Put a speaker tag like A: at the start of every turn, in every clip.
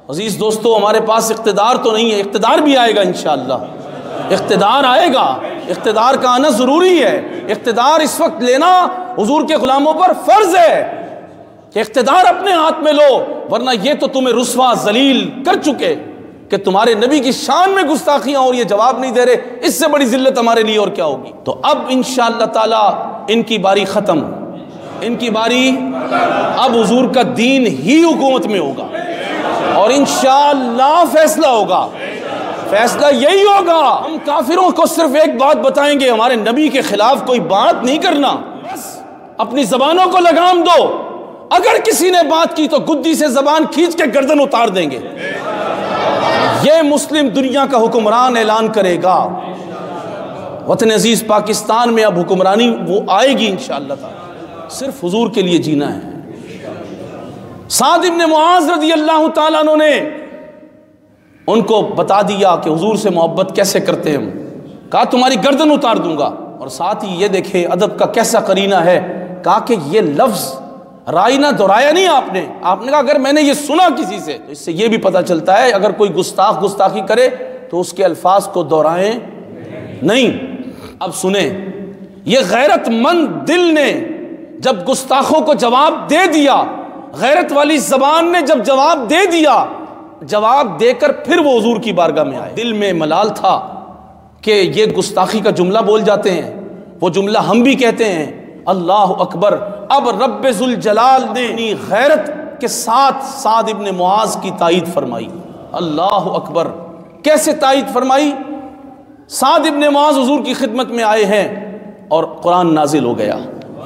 A: عزیز دوستو، ہمارے پاس اقتدار تو نہیں ہے، اقتدار بھی آئے گا انشاءاللہ، اقتدار آئے گا، اقتدار کا آنا ضروری ہے۔ اقتدار اس وقت لینا حضور کے غلاموں پر فرض ہے کہ اقتدار اپنے ہاتھ میں لو، ورنہ یہ تو تمہیں رسوا ذلیل کر چکے کہ تمہارے نبی کی شان میں گستاخیاں اور یہ جواب نہیں دے رہے، اس سے بڑی ذلت ہمارے لیے اور کیا ہوگی۔ تو اب انشاءاللہ تعالی ان کی باری ختم، ان کی باری اب حضور کا دین ہی حکومت میں ہوگا، اور انشاءاللہ فیصلہ ہوگا، فیصلہ یہی ہوگا۔ ہم کافروں کو صرف ایک بات بتائیں گے، ہمارے نبی کے خلاف کوئی بات نہیں کرنا، اپنی زبانوں کو لگام دو، اگر کسی نے بات کی تو گدی سے زبان کھینچ کے گردن اتار دیں گے۔ یہ مسلم دنیا کا حکمران اعلان کرے گا۔ وطن عزیز پاکستان میں اب حکمرانی وہ آئے گی انشاءاللہ تعالی، صرف حضور کے لیے جینا ہے۔ سعد ابن معاذ رضی اللہ تعالیٰ عنہ نے ان کو بتا دیا کہ حضور سے محبت کیسے کرتے ہیں، کہا تمہاری گردن اتار دوں گا، اور ساتھ ہی یہ دیکھیں ادب کا کیسا قرینہ ہے، کہا کہ یہ لفظ رائنا دہرایا نہیں آپ نے کہا اگر میں نے یہ سنا کسی سے، تو اس سے یہ بھی پتہ چلتا ہے اگر کوئی گستاخی کرے تو اس کے الفاظ کو دہرائیں نہیں۔ اب سنیں، یہ غیرت مند دل نے جب گستاخوں کو جواب دے دیا، غیرت والی زبان نے جب جواب دے دیا، جواب دے کر پھر وہ حضور کی بارگاہ میں آئے۔ دل میں ملال تھا کہ یہ گستاخی کا جملہ بول جاتے ہیں، وہ جملہ ہم بھی کہتے ہیں، اللہ اکبر۔ اب رب ذوالجلال نے غیرت کے ساتھ سعد ابن معاذ کی تائید فرمائی۔ اللہ اکبر، کیسے تائید فرمائی؟ سعد ابن معاذ حضور کی خدمت میں آئے ہیں اور قرآن نازل ہو گیا،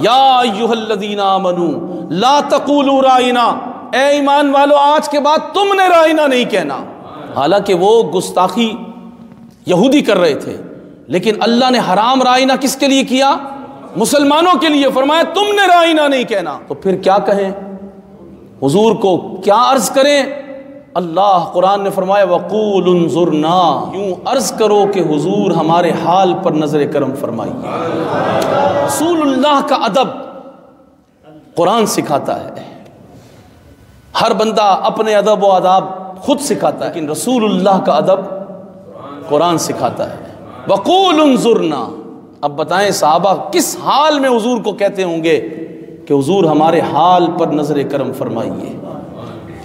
A: یا ایھا الذین آمنوا لا تقولوا رائنا، اے ایمان والو آج کے بعد تم نے رائنا نہیں کہنا۔ حالانکہ وہ گستاخی یہودی کر رہے تھے، لیکن اللہ نے حرام رائنا کس کے لیے کیا؟ مسلمانوں کے لیے، فرمایا تم نے رائنا نہیں کہنا۔ تو پھر کیا کہیں؟ حضور کو کیا عرض کریں؟ اللہ قرآن نے فرمایا وَقُولُ انظُرْنَا، یوں عرض کرو کہ حضور ہمارے حال پر نظر کرم فرمائیے۔ رسول اللہ کا ادب قرآن سکھاتا ہے، ہر بندہ اپنے ادب و آداب خود سکھاتا ہے، لیکن رسول اللہ کا ادب قرآن سکھاتا ہے۔ وَقُولُ انظُرْنَا، اب بتائیں صحابہ کس حال میں حضور کو کہتے ہوں گے کہ حضور ہمارے حال پر نظر کرم فرمائیے؟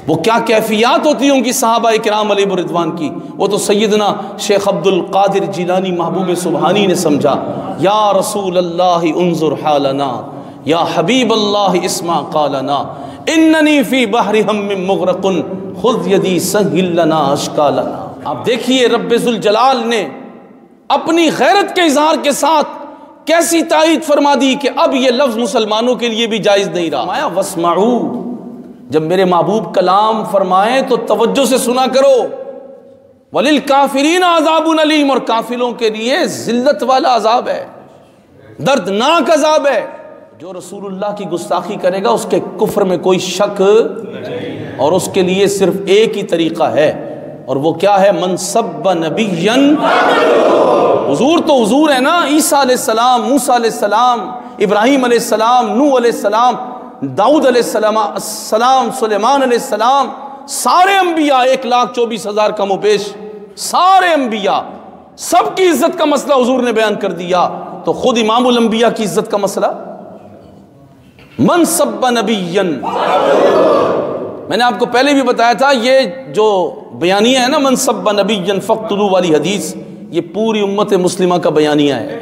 A: وہ کیا کیفیات ہوتی ہوں گی صحابہ اکرام علیہ الرضوان کی؟ وہ تو سیدنا شیخ عبد القادر جیلانی محبوب سبحانی نے سمجھا، یا رسول اللہ انظر حالنا، یا حبیب اللہ اسمع قالنا، اننی فی بحر ہم مغرق خذ یدی سہل لنا اشکالنا۔ آپ دیکھیے رب ذوالجلال نے اپنی غیرت کے اظہار کے ساتھ کیسی تائید فرما دی کہ اب یہ لفظ مسلمانوں کے لیے بھی جائز نہیں رہا۔ فرمایا واسمعوا، جب میرے محبوب کلام فرمائیں تو توجہ سے سنا کرو، وَلِلْكَافِرِينَ عَذَابٌ أَلِيمٌ، اور کافروں کے لیے ذلت والا عذاب ہے، دردناک عذاب ہے۔ جو رسول اللہ کی گستاخی کرے گا اس کے کفر میں کوئی شک نہیں، اور اس کے لیے صرف ایک ہی طریقہ ہے، اور وہ کیا ہے؟ من سب نبیا، حضور تو حضور ہے نا، عیسیٰ علیہ السلام، موسیٰ علیہ السلام، ابراہیم علیہ السلام، نوح علیہ السلام، داؤد علیہ السلام، سلیمان علیہ السلام، سارے انبیاء 1,24,000 کم و بیش، سارے انبیاء، سب کی عزت کا مسئلہ حضور نے بیان کر دیا۔ تو خود امام الانبیاء کی عزت کا مسئلہ، من سب نبیا، میں نے آپ کو پہلے بھی بتایا تھا یہ جو بیانیہ ہے نا من سب نبیا فاقتلوہ والی حدیث، یہ پوری امت مسلمہ کا بیانیہ ہے،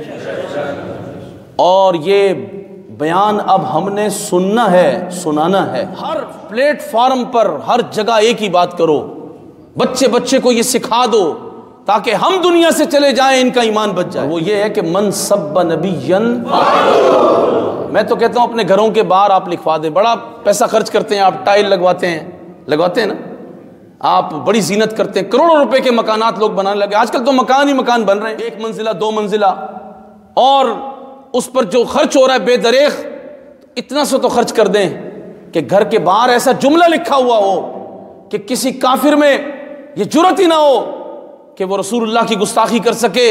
A: اور یہ بیان اب ہم نے سننا ہے، سنانا ہے۔ ہر پلیٹ فارم پر ہر جگہ ایک ہی بات کرو، بچے کو یہ سکھا دو تاکہ ہم دنیا سے چلے جائیں، ان کا ایمان بچ جائے۔ وہ یہ ہے کہ من سب نبیا، میں تو کہتا ہوں اپنے گھروں کے باہر آپ لکھوا دیں، بڑا پیسہ خرچ کرتے ہیں آپ، ٹائل لگواتے ہیں نا، آپ بڑی زینت کرتے ہیں، کروڑوں روپے کے مکانات لوگ بنانے لگے، آج کل تو مکان ہی مکان بن رہے ہیں، 1 منزلہ 2 منزلہ، اور اس پر جو خرچ ہو رہا ہے بے دریغ، اتنا سو تو خرچ کر دیں کہ گھر کے باہر ایسا جملہ لکھا ہوا ہو کہ کسی کافر میں یہ جرت ہی نہ ہو کہ وہ رسول اللہ کی گستاخی کر سکے،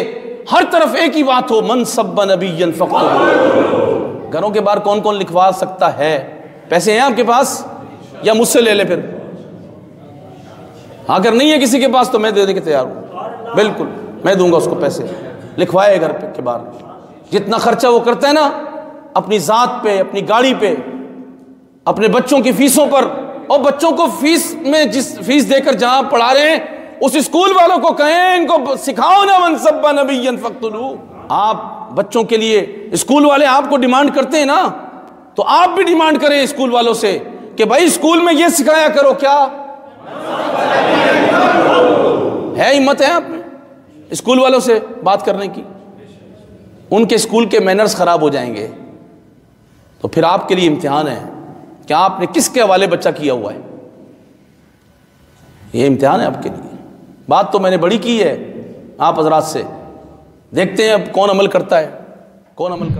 A: ہر طرف ایک ہی بات ہو، من سب نبیا فاقتلوہ۔ گھروں کے باہر کون کون لکھوا سکتا ہے؟ پیسے ہیں آپ کے پاس یا مجھ سے لے لے پھر؟ اگر نہیں ہے کسی کے پاس تو میں دینے کے تیار ہوں، بالکل میں دوں گا اس کو پیسے، لکھوائے گھر کے باہر۔ جتنا خرچہ وہ کرتا ہے نا اپنی ذات پہ، اپنی گاڑی پہ، اپنے بچوں کی فیسوں پر، اور بچوں کو فیس میں جس فیس دے کر جہاں پڑھا رہے ہیں اس اسکول والوں کو کہیں ان کو سکھاؤ نا من سب نبیا فاقتلوہ۔ آپ بچوں کے لیے اسکول والے آپ کو ڈیمانڈ کرتے ہیں نا، تو آپ بھی ڈیمانڈ کریں اسکول والوں سے کہ بھائی اسکول میں یہ سکھایا کرو، کیا ہے ہمت ہے آپ میں اسکول والوں سے بات کرنے کی؟ ان کے اسکول کے مینرز خراب ہو جائیں گے تو پھر آپ کے لیے امتحان ہے کہ آپ نے کس کے حوالے بچہ کیا ہوا ہے، یہ امتحان ہے آپ کے لیے۔ بات تو میں نے بڑی کی ہے آپ حضرات سے، دیکھتے ہیں اب کون عمل کرتا ہے، کون عمل کرتا ہے۔